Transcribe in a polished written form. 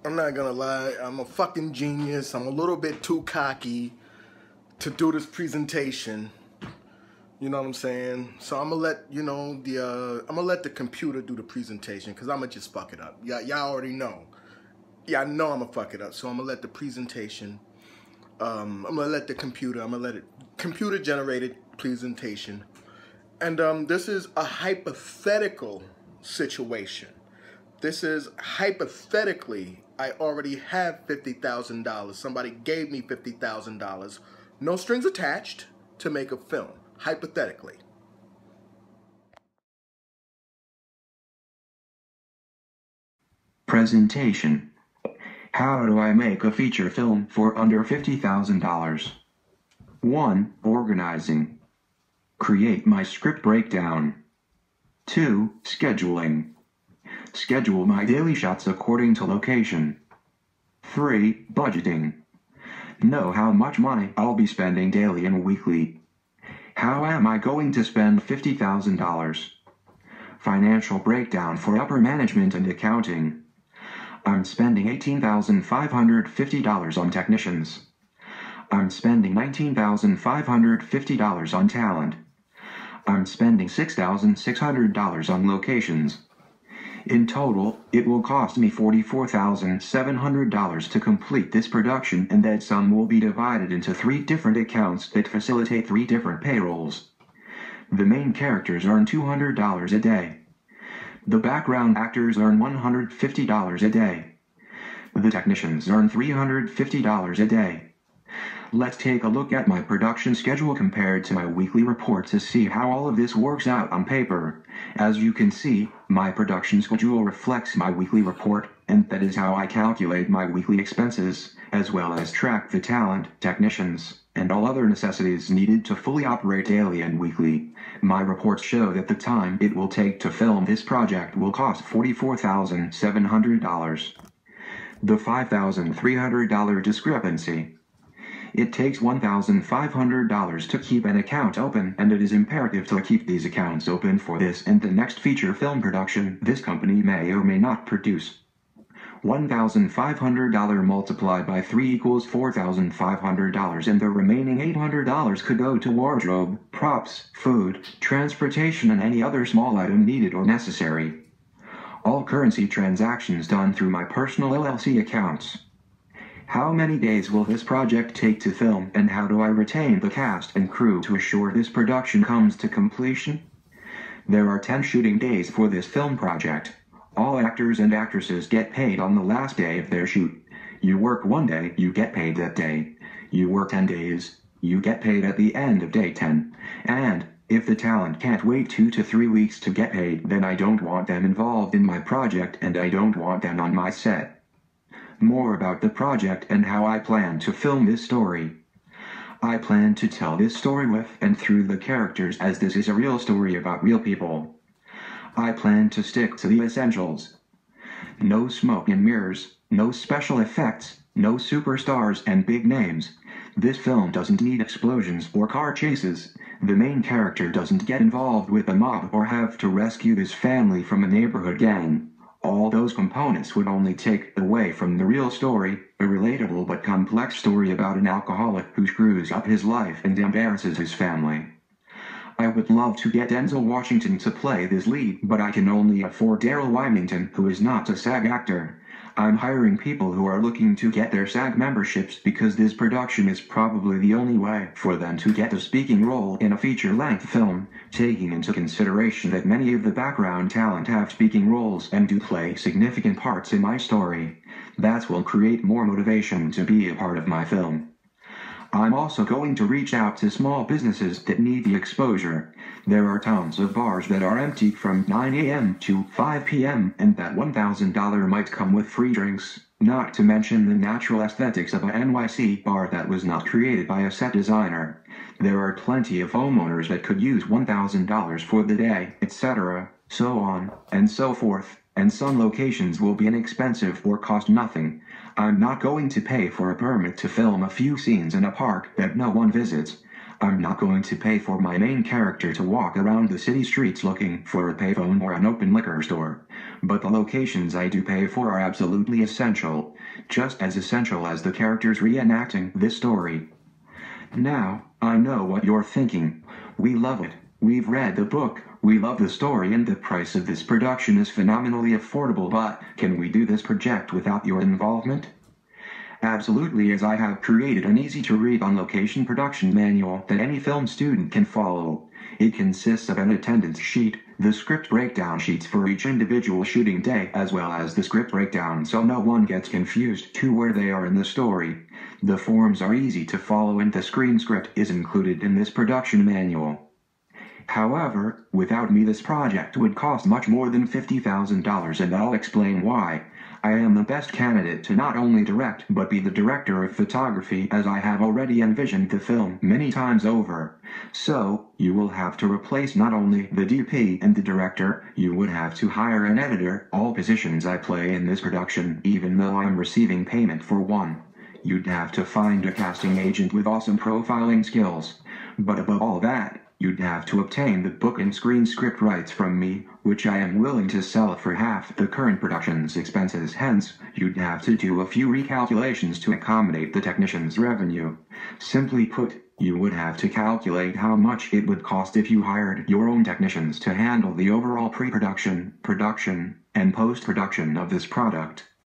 I'm not gonna lie, I'm a fucking genius. I'm a little bit too cocky to do this presentation. You know what I'm saying? So I'm gonna let I'm gonna let the computer do the presentation because I'm gonna just fuck it up. Y'all already know. Yeah, I know I'm gonna fuck it up. So I'm gonna let the presentation. I'm gonna let the computer. I'm gonna let it computer generated presentation. And this is a hypothetical situation. This is hypothetically, I already have $50,000. Somebody gave me $50,000. No strings attached to make a film. Hypothetically. Presentation. How do I make a feature film for under $50,000? 1. Organizing. Create my script breakdown. 2. Scheduling. Schedule my daily shots according to location. 3. Budgeting. Know how much money I'll be spending daily and weekly. How am I going to spend $50,000? Financial breakdown for upper management and accounting. I'm spending $18,550 on technicians. I'm spending $19,550 on talent. I'm spending $6,600 on locations. In total, it will cost me $44,700 to complete this production, and that sum will be divided into 3 different accounts that facilitate 3 different payrolls. The main characters earn $200 a day. The background actors earn $150 a day. The technicians earn $350 a day. Let's take a look at my production schedule compared to my weekly report to see how all of this works out on paper. As you can see, my production schedule reflects my weekly report, and that is how I calculate my weekly expenses, as well as track the talent, technicians, and all other necessities needed to fully operate daily and weekly. My reports show that the time it will take to film this project will cost $44,700. The $5,300 discrepancy. It takes $1,500 to keep an account open, and it is imperative to keep these accounts open for this and the next feature film production this company may or may not produce. $1,500 multiplied by 3 equals $4,500, and the remaining $800 could go to wardrobe, props, food, transportation, and any other small item needed or necessary. All currency transactions done through my personal LLC accounts. How many days will this project take to film, and how do I retain the cast and crew to assure this production comes to completion? There are 10 shooting days for this film project. All actors and actresses get paid on the last day of their shoot. You work one day, you get paid that day. You work 10 days, you get paid at the end of day 10. And if the talent can't wait 2 to 3 weeks to get paid, then I don't want them involved in my project, and I don't want them on my set. More about the project and how I plan to film this story. I plan to tell this story with and through the characters, as this is a real story about real people. I plan to stick to the essentials. No smoke and mirrors, no special effects, no superstars and big names. This film doesn't need explosions or car chases. The main character doesn't get involved with a mob or have to rescue his family from a neighborhood gang. All those components would only take away from the real story, a relatable but complex story about an alcoholic who screws up his life and embarrasses his family. I would love to get Denzel Washington to play this lead, but I can only afford Daryl Wymington, who is not a SAG actor. I'm hiring people who are looking to get their SAG memberships because this production is probably the only way for them to get a speaking role in a feature-length film, taking into consideration that many of the background talent have speaking roles and do play significant parts in my story. That will create more motivation to be a part of my film. I'm also going to reach out to small businesses that need the exposure. There are tons of bars that are empty from 9 a.m. to 5 p.m. and that $1,000 might come with free drinks, not to mention the natural aesthetics of a NYC bar that was not created by a set designer. There are plenty of homeowners that could use $1,000 for the day, etc., so on and so forth, and some locations will be inexpensive or cost nothing. I'm not going to pay for a permit to film a few scenes in a park that no one visits. I'm not going to pay for my main character to walk around the city streets looking for a payphone or an open liquor store. But the locations I do pay for are absolutely essential, just as essential as the characters reenacting this story. Now, I know what you're thinking. We love it. We've read the book, we love the story, and the price of this production is phenomenally affordable, but can we do this project without your involvement? Absolutely, as I have created an easy-to-read on-location production manual that any film student can follow. It consists of an attendance sheet, the script breakdown sheets for each individual shooting day, as well as the script breakdown so no one gets confused to where they are in the story. The forms are easy to follow and the screen script is included in this production manual. However, without me this project would cost much more than $50,000, and I'll explain why. I am the best candidate to not only direct but be the director of photography, as I have already envisioned the film many times over. So, you will have to replace not only the DP and the director, you would have to hire an editor, all positions I play in this production, even though I'm receiving payment for one. You'd have to find a casting agent with awesome profiling skills. But above all that, you'd have to obtain the book and screen script rights from me, which I am willing to sell for half the current production's expenses. Hence, you'd have to do a few recalculations to accommodate the technician's revenue. Simply put, you would have to calculate how much it would cost if you hired your own technicians to handle the overall pre-production, production, and post-production of this product.